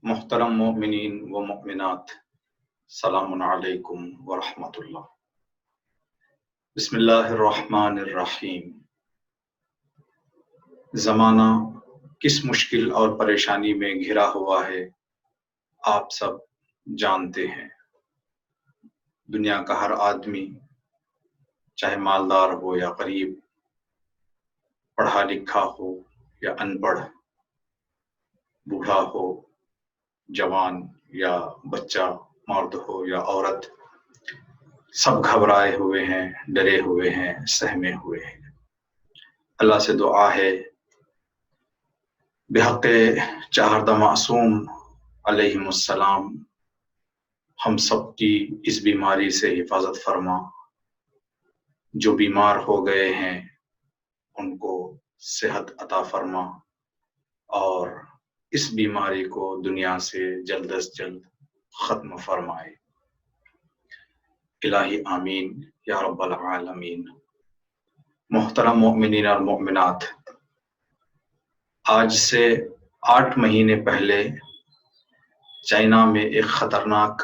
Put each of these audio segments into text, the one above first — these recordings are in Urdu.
محترم مومنین و مومنات، سلام علیکم ورحمۃ اللہ۔ بسم اللہ الرحمن الرحیم۔ زمانہ کس مشکل اور پریشانی میں گھرا ہوا ہے آپ سب جانتے ہیں۔ دنیا کا ہر آدمی، چاہے مالدار ہو یا غریب، پڑھا لکھا ہو یا ان پڑھ، بوڑھا ہو، جوان یا بچہ، مرد ہو یا عورت، سب گھبرائے ہوئے ہیں، ڈرے ہوئے ہیں، سہمے ہوئے ہیں۔ اللہ سے دعا ہے بحق چہاردہ معصوم علیہ السلام ہم سب کی اس بیماری سے حفاظت فرما۔ جو بیمار ہو گئے ہیں ان کو صحت عطا فرما اور اس بیماری کو دنیا سے جلد از جلد ختم فرمائے۔ الہی آمین یا رب العالمین۔ محترم مومنین اور مومنات، آج سے 8 مہینے پہلے چائنا میں ایک خطرناک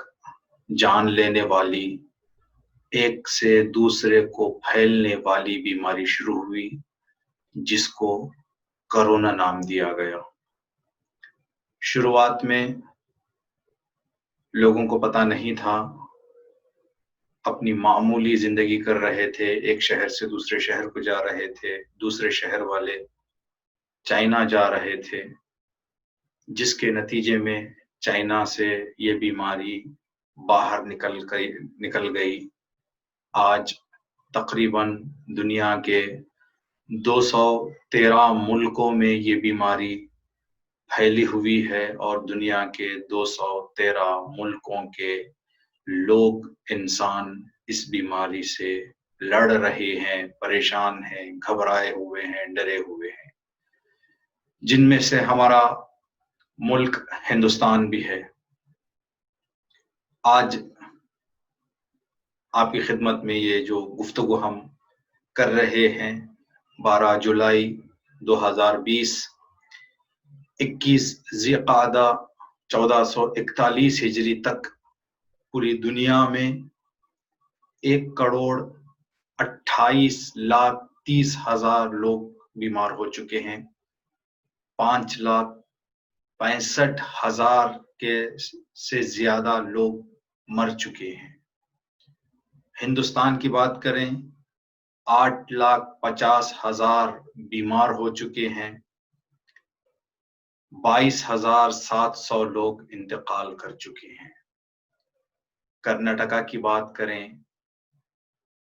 جان لینے والی، ایک سے دوسرے کو پھیلنے والی بیماری شروع ہوئی جس کو کرونا نام دیا گیا۔ شروعات میں لوگوں کو پتہ نہیں تھا، اپنی معمولی زندگی کر رہے تھے، ایک شہر سے دوسرے شہر کو جا رہے تھے، دوسرے شہر والے چائنا جا رہے تھے، جس کے نتیجے میں چائنا سے یہ بیماری باہر نکل گئی۔ آج تقریباً دنیا کے 213 ملکوں میں یہ بیماری پھیلی ہوئی ہے اور دنیا کے 213 ملکوں کے لوگ، انسان اس بیماری سے لڑ رہے ہیں، پریشان ہیں، گھبرائے ہوئے ہیں، ڈرے ہوئے ہیں، جن میں سے ہمارا ملک ہندوستان بھی ہے۔ آج آپ کی خدمت میں یہ جو گفتگو ہم کر رہے ہیں، 12 جولائی 2020، 21 ذی القعدہ 1441 ہجری تک پوری دنیا میں 1,28,30,000 لوگ بیمار ہو چکے ہیں، 5,65,000 سے زیادہ لوگ مر چکے ہیں۔ ہندوستان کی بات کریں، 8,50,000 بیمار ہو چکے ہیں، 22,700 لوگ انتقال کر چکے ہیں۔ کرناٹکا کی بات کریں،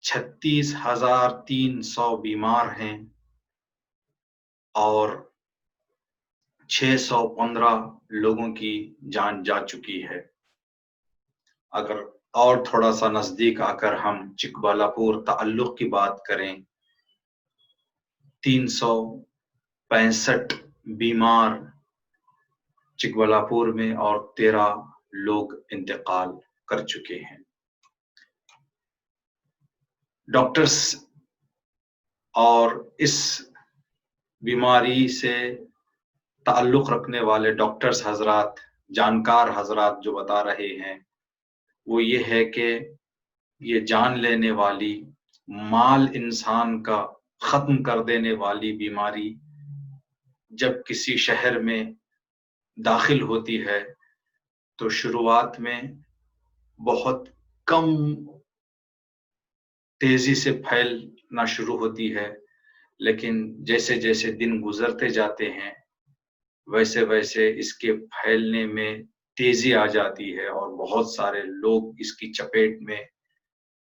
36,300 بیمار ہیں اور 615 لوگوں کی جان جا چکی ہے۔ اگر اور تھوڑا سا نزدیک آ کر ہم چکبالہ تعلق کی بات کریں، 365 بیمار چکبالہ میں اور 13 لوگ انتقال کر چکے ہیں۔ ڈاکٹرز اور اس بیماری سے تعلق رکھنے والے ڈاکٹرز حضرات، جانکار حضرات جو بتا رہے ہیں وہ یہ ہے کہ یہ جان لینے والی، مال انسان کا ختم کر دینے والی بیماری جب کسی شہر میں داخل ہوتی ہے تو شروعات میں بہت کم تیزی سے پھیلنا شروع ہوتی ہے، لیکن جیسے جیسے دن گزرتے جاتے ہیں ویسے ویسے اس کے پھیلنے میں تیزی آ جاتی ہے اور بہت سارے لوگ اس کی چپیٹ میں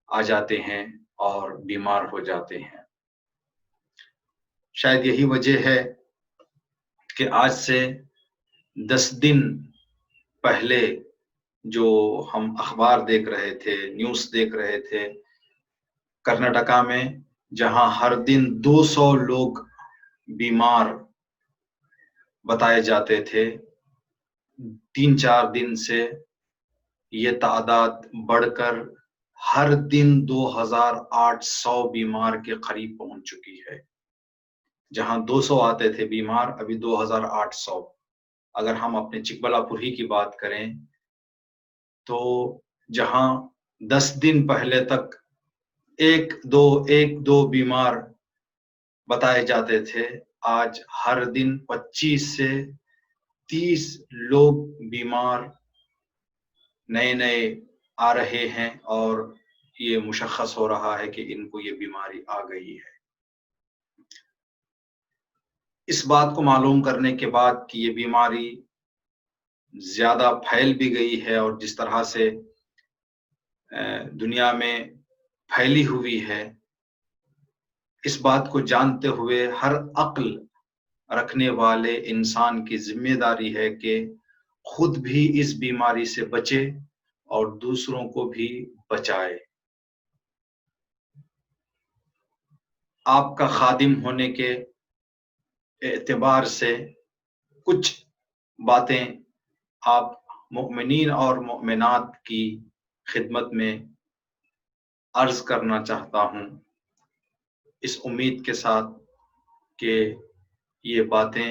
آ جاتے ہیں اور بیمار ہو جاتے ہیں۔ شاید یہی وجہ ہے کہ آج سے 10 دن پہلے جو ہم اخبار دیکھ رہے تھے، نیوز دیکھ رہے تھے، کرناٹکا میں جہاں ہر دن 200 لوگ بیمار بتائے جاتے تھے، 3-4 دن سے یہ تعداد بڑھ کر ہر دن 2,800 بیمار کے قریب پہنچ چکی ہے۔ جہاں 200 آتے تھے بیمار، ابھی 2,800۔ اگر ہم اپنے چکبلاپور ہی کی بات کریں تو جہاں 10 دن پہلے تک ایک دو بیمار بتائے جاتے تھے، آج ہر دن 25 سے 30 لوگ بیمار نئے آ رہے ہیں اور یہ مشخص ہو رہا ہے کہ ان کو یہ بیماری آ گئی ہے۔ اس بات کو معلوم کرنے کے بعد کہ یہ بیماری زیادہ پھیل بھی گئی ہے اور جس طرح سے دنیا میں پھیلی ہوئی ہے، اس بات کو جانتے ہوئے ہر عقل رکھنے والے انسان کی ذمہ داری ہے کہ خود بھی اس بیماری سے بچے اور دوسروں کو بھی بچائے۔ آپ کا خادم ہونے کے اعتبار سے کچھ باتیں آپ مؤمنین اور مؤمنات کی خدمت میں عرض کرنا چاہتا ہوں، اس امید کے ساتھ کہ یہ باتیں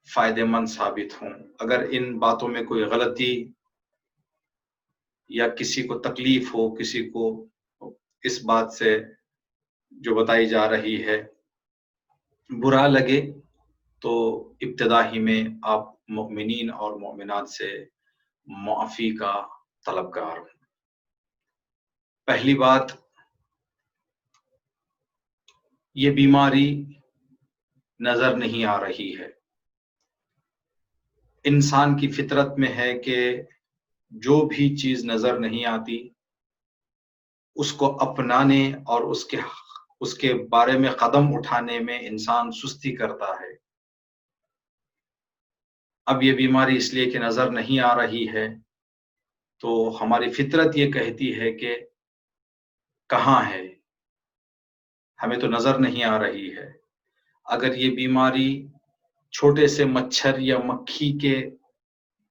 فائدہ مند ثابت ہوں۔ اگر ان باتوں میں کوئی غلطی یا کسی کو تکلیف ہو، کسی کو اس بات سے جو بتائی جا رہی ہے برا لگے، تو ابتدا ہی میں آپ مؤمنین اور مؤمنات سے معافی کا طلبگار ہوں۔ پہلی بات، یہ بیماری نظر نہیں آ رہی ہے۔ انسان کی فطرت میں ہے کہ جو بھی چیز نظر نہیں آتی اس کو اپنانے اور اس کے بارے میں قدم اٹھانے میں انسان سستی کرتا ہے۔ اب یہ بیماری اس لیے کہ نظر نہیں آ رہی ہے تو ہماری فطرت یہ کہتی ہے کہ کہاں ہے، ہمیں تو نظر نہیں آ رہی ہے۔ اگر یہ بیماری چھوٹے سے مچھر یا مکھی کے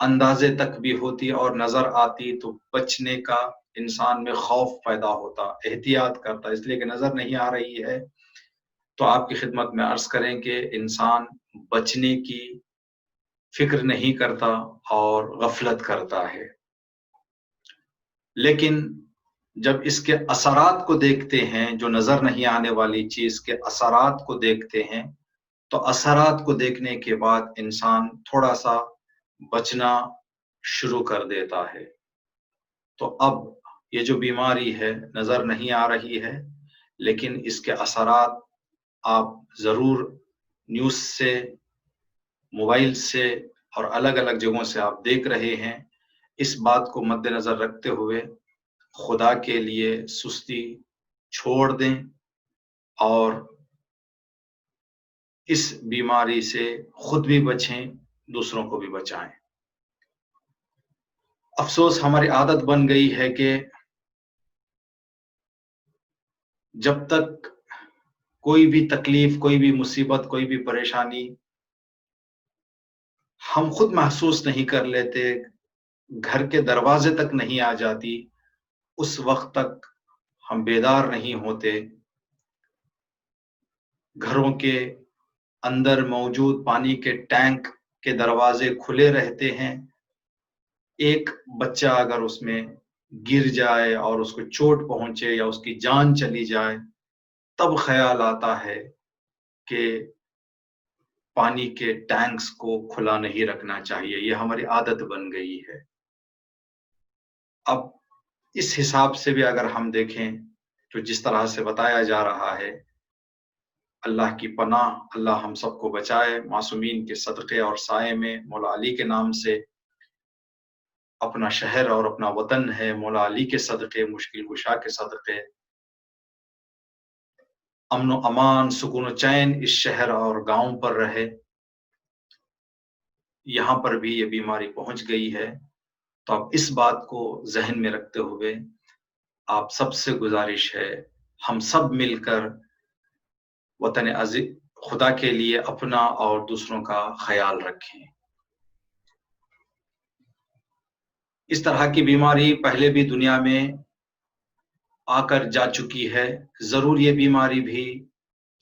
اندازے تک بھی ہوتی اور نظر آتی تو بچنے کا انسان میں خوف پیدا ہوتا، احتیاط کرتا، اس لیے کہ نظر نہیں آ رہی ہے تو آپ کی خدمت میں عرض کریں کہ انسان بچنے کی فکر نہیں کرتا اور غفلت کرتا ہے۔ لیکن جب اس کے اثرات کو دیکھتے ہیں، جو نظر نہیں آنے والی چیز کے اثرات کو دیکھتے ہیں، تو اثرات کو دیکھنے کے بعد انسان تھوڑا سا بچنا شروع کر دیتا ہے۔ تو اب یہ جو بیماری ہے نظر نہیں آ رہی ہے، لیکن اس کے اثرات آپ ضرور نیوز سے، موبائل سے اور الگ الگ جگہوں سے آپ دیکھ رہے ہیں۔ اس بات کو مد نظر رکھتے ہوئے خدا کے لیے سستی چھوڑ دیں اور اس بیماری سے خود بھی بچیں، دوسروں کو بھی بچائیں۔ افسوس ہماری عادت بن گئی ہے کہ جب تک کوئی بھی تکلیف، کوئی بھی مصیبت، کوئی بھی پریشانی ہم خود محسوس نہیں کر لیتے، گھر کے دروازے تک نہیں آ جاتی، اس وقت تک ہم بیدار نہیں ہوتے۔ گھروں کے اندر موجود پانی کے ٹینک کے دروازے کھلے رہتے ہیں، ایک بچہ اگر اس میں گر جائے اور اس کو چوٹ پہنچے یا اس کی جان چلی جائے، تب خیال آتا ہے کہ پانی کے ٹینکس کو کھلا نہیں رکھنا چاہیے۔ یہ ہماری عادت بن گئی ہے۔ اب اس حساب سے بھی اگر ہم دیکھیں تو جس طرح سے بتایا جا رہا ہے، اللہ کی پناہ، اللہ ہم سب کو بچائے، معصومین کے صدقے اور سائے میں مولا علی کے نام سے اپنا شہر اور اپنا وطن ہے، مولا علی کے صدقے، مشکل کشا کے صدقے امن و امان، سکون و چین اس شہر اور گاؤں پر رہے۔ یہاں پر بھی یہ بیماری پہنچ گئی ہے، تو اب اس بات کو ذہن میں رکھتے ہوئے آپ سب سے گزارش ہے، ہم سب مل کر وطن عزیز خدا کے لیے اپنا اور دوسروں کا خیال رکھیں۔ اس طرح کی بیماری پہلے بھی دنیا میں آ کر جا چکی ہے، ضرور یہ بیماری بھی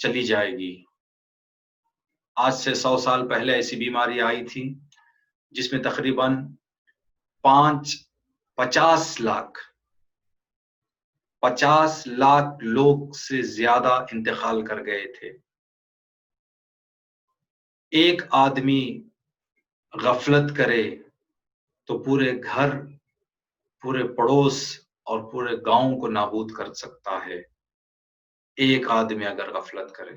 چلی جائے گی۔ آج سے 100 سال پہلے ایسی بیماری آئی تھی جس میں تقریباً 50 لاکھ لوگ سے زیادہ انتقال کر گئے تھے۔ ایک آدمی غفلت کرے تو پورے گھر، پورے پڑوس اور پورے گاؤں کو نابود کر سکتا ہے۔ ایک آدمی اگر غفلت کرے،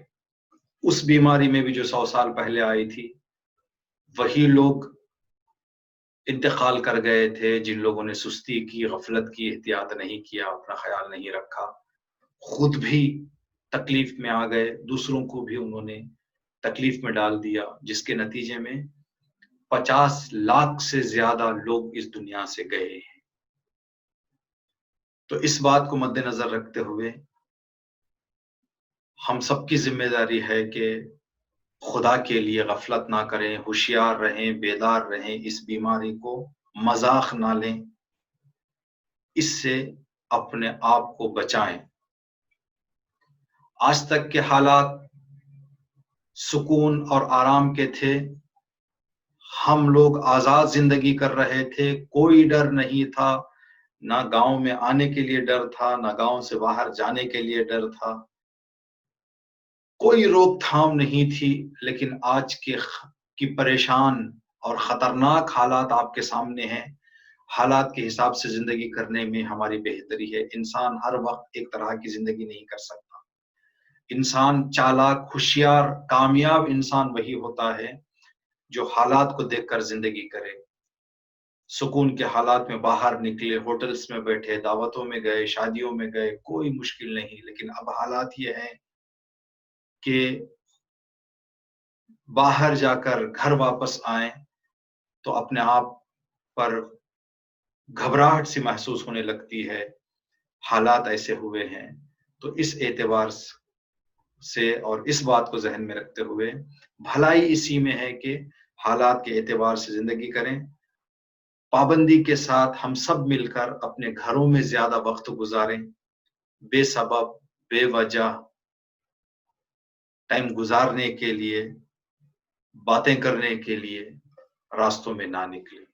اس بیماری میں بھی جو 100 سال پہلے آئی تھی، وہی لوگ انتقال کر گئے تھے جن لوگوں نے سستی کی، غفلت کی، احتیاط نہیں کیا، اپنا خیال نہیں رکھا، خود بھی تکلیف میں آ گئے، دوسروں کو بھی انہوں نے تکلیف میں ڈال دیا، جس کے نتیجے میں 50 لاکھ سے زیادہ لوگ اس دنیا سے گئے ہیں۔ تو اس بات کو مد نظر رکھتے ہوئے ہم سب کی ذمہ داری ہے کہ خدا کے لیے غفلت نہ کریں، ہوشیار رہیں، بیدار رہیں، اس بیماری کو مذاق نہ لیں، اس سے اپنے آپ کو بچائیں۔ آج تک کے حالات سکون اور آرام کے تھے، ہم لوگ آزاد زندگی کر رہے تھے، کوئی ڈر نہیں تھا، نہ گاؤں میں آنے کے لیے ڈر تھا، نہ گاؤں سے باہر جانے کے لیے ڈر تھا، کوئی روک تھام نہیں تھی۔ لیکن آج کی پریشان اور خطرناک حالات آپ کے سامنے ہیں۔ حالات کے حساب سے زندگی کرنے میں ہماری بہتری ہے۔ انسان ہر وقت ایک طرح کی زندگی نہیں کر سکتا۔ انسان چالاک، ہوشیار، کامیاب انسان وہی ہوتا ہے جو حالات کو دیکھ کر زندگی کرے۔ سکون کے حالات میں باہر نکلے، ہوٹلز میں بیٹھے، دعوتوں میں گئے، شادیوں میں گئے، کوئی مشکل نہیں۔ لیکن اب حالات یہ ہیں کہ باہر جا کر گھر واپس آئیں تو اپنے آپ پر گھبراہٹ سی محسوس ہونے لگتی ہے۔ حالات ایسے ہوئے ہیں، تو اس اعتبار سے اور اس بات کو ذہن میں رکھتے ہوئے بھلائی اسی میں ہے کہ حالات کے اعتبار سے زندگی کریں، پابندی کے ساتھ ہم سب مل کر اپنے گھروں میں زیادہ وقت گزاریں، بے سبب بے وجہ ٹائم گزارنے کے لیے، باتیں کرنے کے لیے راستوں میں نہ نکلیں۔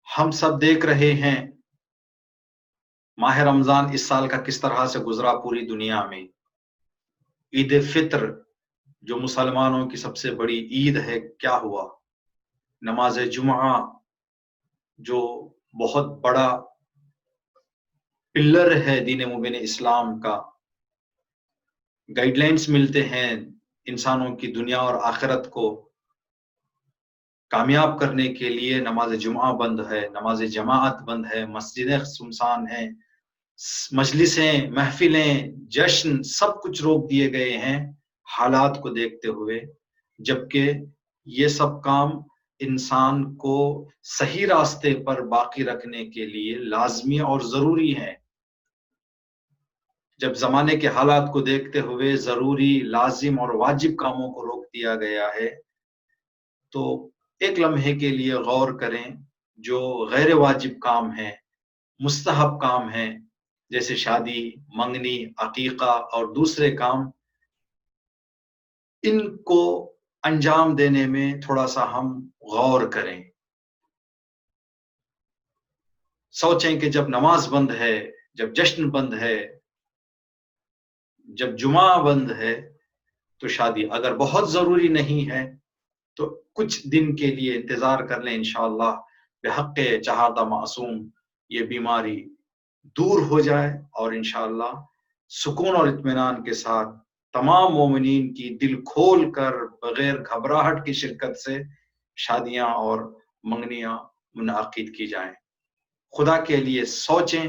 ہم سب دیکھ رہے ہیں ماہ رمضان اس سال کا کس طرح سے گزرا پوری دنیا میں۔ عید فطر جو مسلمانوں کی سب سے بڑی عید ہے، کیا ہوا؟ نماز جمعہ جو بہت بڑا پلر ہے دین مبین اسلام کا، گائیڈ لائنز ملتے ہیں انسانوں کی دنیا اور آخرت کو کامیاب کرنے کے لیے۔ نماز جمعہ بند ہے، نماز جماعت بند ہے، مسجدیں سنسان ہیں، مجلسیں، محفلیں، جشن سب کچھ روک دیے گئے ہیں حالات کو دیکھتے ہوئے، جبکہ یہ سب کام انسان کو صحیح راستے پر باقی رکھنے کے لیے لازمی اور ضروری ہیں۔ جب زمانے کے حالات کو دیکھتے ہوئے ضروری، لازم اور واجب کاموں کو روک دیا گیا ہے، تو ایک لمحے کے لیے غور کریں، جو غیر واجب کام ہیں، مستحب کام ہیں، جیسے شادی، منگنی، عقیقہ اور دوسرے کام، ان کو انجام دینے میں تھوڑا سا ہم غور کریں۔ سوچیں کہ جب نماز بند ہے، جب جشن بند ہے، جب جمعہ بند ہے، تو شادی اگر بہت ضروری نہیں ہے تو کچھ دن کے لیے انتظار کر لیں۔ انشاءاللہ بحق چہادہ معصوم یہ بیماری دور ہو جائے، اور انشاءاللہ سکون اور اطمینان کے ساتھ تمام مومنین کی دل کھول کر بغیر گھبراہٹ کی شرکت سے شادیاں اور منگنیاں منعقد کی جائیں۔ خدا کے لیے سوچیں،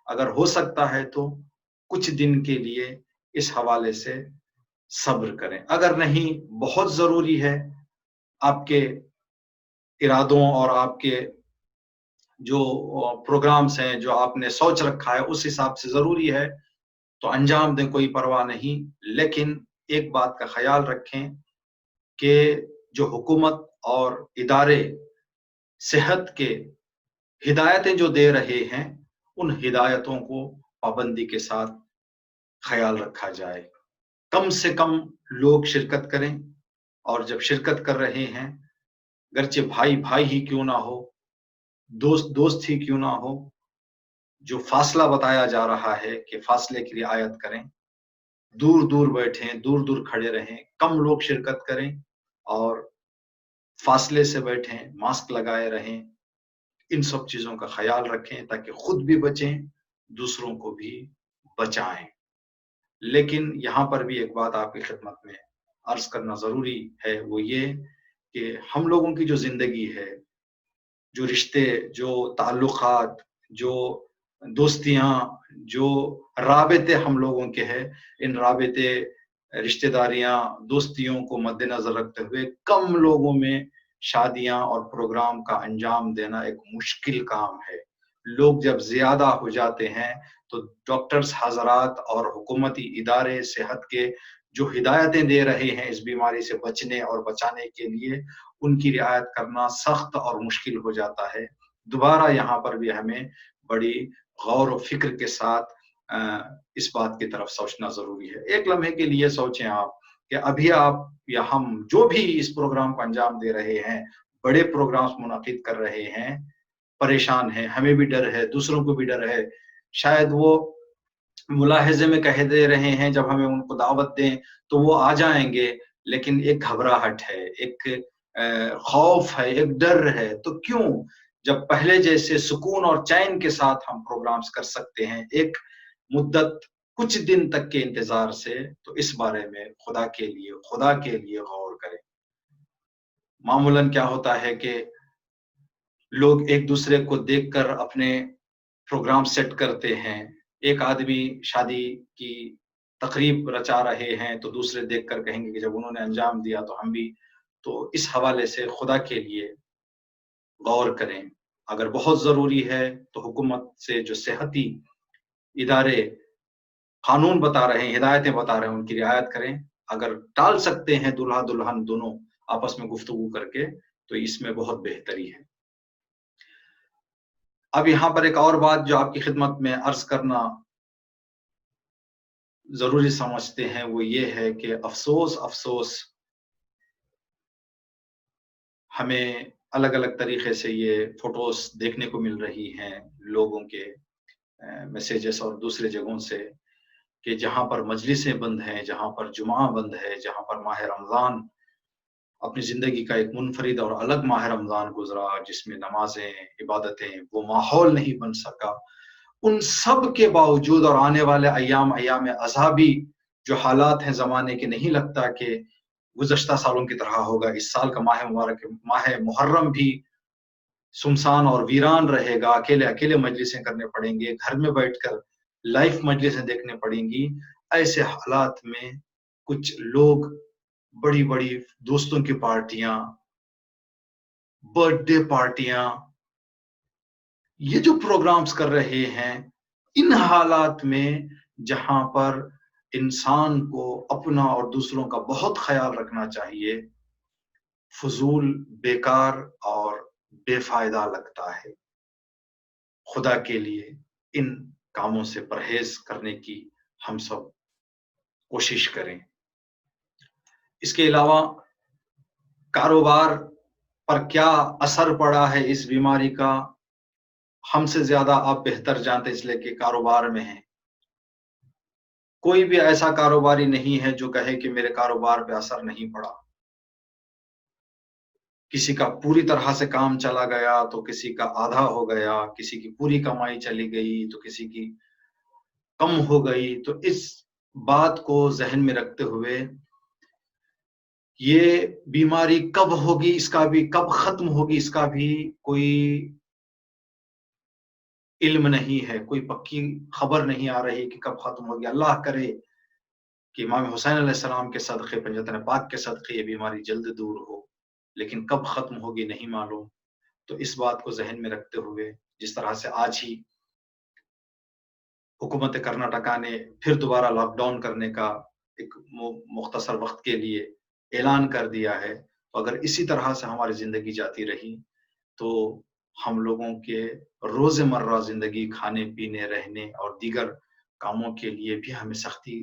اگر ہو سکتا ہے تو کچھ دن کے لیے اس حوالے سے صبر کریں۔ اگر نہیں بہت ضروری ہے، آپ کے ارادوں اور آپ کے جو پروگرامز ہیں جو آپ نے سوچ رکھا ہے اس حساب سے ضروری ہے تو انجام دیں، کوئی پرواہ نہیں۔ لیکن ایک بات کا خیال رکھیں کہ جو حکومت اور ادارے صحت کے ہدایتیں جو دے رہے ہیں، ان ہدایتوں کو پابندی کے ساتھ خیال رکھا جائے۔ کم سے کم لوگ شرکت کریں، اور جب شرکت کر رہے ہیں، گرچہ بھائی بھائی ہی کیوں نہ ہو، دوست دوست ہی کیوں نہ ہو، جو فاصلہ بتایا جا رہا ہے کہ فاصلے کی رعایت کریں، دور دور بیٹھیں، دور دور کھڑے رہیں، کم لوگ شرکت کریں اور فاصلے سے بیٹھیں، ماسک لگائے رہیں، ان سب چیزوں کا خیال رکھیں تاکہ خود بھی بچیں، دوسروں کو بھی بچائیں۔ لیکن یہاں پر بھی ایک بات آپ کی خدمت میں عرض کرنا ضروری ہے، وہ یہ کہ ہم لوگوں کی جو زندگی ہے، جو رشتے، جو تعلقات، جو دوستیاں، جو رابطے ہم لوگوں کے ہیں، ان رابطے، رشتہ داریاں، دوستیوں کو مد نظر رکھتے ہوئے کم لوگوں میں شادیاں اور پروگرام کا انجام دینا ایک مشکل کام ہے۔ لوگ جب زیادہ ہو جاتے ہیں تو ڈاکٹرز حضرات اور حکومتی ادارے صحت کے جو ہدایتیں دے رہے ہیں اس بیماری سے بچنے اور بچانے کے لیے، ان کی رعایت کرنا سخت اور مشکل ہو جاتا ہے۔ دوبارہ یہاں پر بھی ہمیں بڑی غور و فکر کے ساتھ اس بات کی طرف سوچنا ضروری ہے۔ ایک لمحے کے لیے سوچیں آپ کہ ابھی آپ یا ہم جو بھی اس پروگرام کو انجام دے رہے ہیں، بڑے پروگرامز منعقد کر رہے ہیں، پریشان ہیں، ہمیں بھی ڈر ہے، دوسروں کو بھی ڈر ہے، شاید وہ ملاحظے میں کہہ دے رہے ہیں جب ہمیں ان کو دعوت دیں تو وہ آ جائیں گے، لیکن ایک گھبراہٹ ہے، ایک خوف ہے، ایک ڈر ہے۔ تو کیوں جب پہلے جیسے سکون اور چین کے ساتھ ہم پروگرامز کر سکتے ہیں ایک مدت کچھ دن تک کے انتظار سے، تو اس بارے میں خدا کے لیے غور کریں۔ معمولاً کیا ہوتا ہے کہ لوگ ایک دوسرے کو دیکھ کر اپنے پروگرام سیٹ کرتے ہیں۔ ایک آدمی شادی کی تقریب رچا رہے ہیں تو دوسرے دیکھ کر کہیں گے کہ جب انہوں نے انجام دیا تو ہم بھی۔ تو اس حوالے سے خدا کے لیے غور کریں۔ اگر بہت ضروری ہے تو حکومت سے جو صحتی ادارے قانون بتا رہے ہیں، ہدایتیں بتا رہے ہیں، ان کی رعایت کریں۔ اگر ٹال سکتے ہیں دلہا دلہن دونوں آپس میں گفتگو کر کے تو اس میں بہت بہتری ہے۔ اب یہاں پر ایک اور بات جو آپ کی خدمت میں عرض کرنا ضروری سمجھتے ہیں وہ یہ ہے کہ افسوس ہمیں الگ الگ طریقے سے یہ فوٹوز دیکھنے کو مل رہی ہیں لوگوں کے میسیجز اور دوسرے جگہوں سے، کہ جہاں پر مجلسیں بند ہیں، جہاں پر جمعہ بند ہے، جہاں پر ماہ رمضان اپنی زندگی کا ایک منفرد اور الگ ماہ رمضان گزرا، جس میں نمازیں، عبادتیں، وہ ماحول نہیں بن سکا۔ ان سب کے باوجود اور آنے والے ایام عذابی جو حالات ہیں زمانے کے، نہیں لگتا کہ گزشتہ سالوں کی طرح ہوگا۔ اس سال کا ماہ مبارک، ماہ محرم بھی سنسان اور ویران رہے گا، اکیلے اکیلے مجلسیں کرنے پڑیں گے، گھر میں بیٹھ کر لائف مجلسیں دیکھنے پڑیں گی۔ ایسے حالات میں کچھ لوگ بڑی بڑی دوستوں کی پارٹیاں، برتھ ڈے پارٹیاں، یہ جو پروگرامز کر رہے ہیں، ان حالات میں جہاں پر انسان کو اپنا اور دوسروں کا بہت خیال رکھنا چاہیے، فضول، بیکار اور بے فائدہ لگتا ہے۔ خدا کے لیے ان کاموں سے پرہیز کرنے کی ہم سب کوشش کریں۔ اس کے علاوہ کاروبار پر کیا اثر پڑا ہے اس بیماری کا، ہم سے زیادہ آپ بہتر جانتے، اس لیے کہ کاروبار میں ہیں۔ کوئی بھی ایسا کاروباری نہیں ہے جو کہے کہ میرے کاروبار پہ اثر نہیں پڑا۔ کسی کا پوری طرح سے کام چلا گیا تو کسی کا آدھا ہو گیا، کسی کی پوری کمائی چلی گئی تو کسی کی کم ہو گئی۔ تو اس بات کو ذہن میں رکھتے ہوئے یہ بیماری کب ہوگی، اس کا بھی کب ختم ہوگی، اس کا بھی کوئی علم نہیں ہے، کوئی پکی خبر نہیں آ رہی کہ کب ختم ہوگی۔ اللہ کرے کہ امام حسین علیہ السلام کے صدقے، پنجتن پاک کے صدقے یہ بیماری جلد دور ہو، لیکن کب ختم ہوگی نہیں معلوم۔ تو اس بات کو ذہن میں رکھتے ہوئے، جس طرح سے آج ہی حکومت کرناٹکا نے پھر دوبارہ لاک ڈاؤن کرنے کا ایک مختصر وقت کے لیے اعلان کر دیا ہے، تو اگر اسی طرح سے ہماری زندگی جاتی رہی تو ہم لوگوں کے روزمرہ زندگی، کھانے پینے، رہنے اور دیگر کاموں کے لیے بھی ہمیں سختی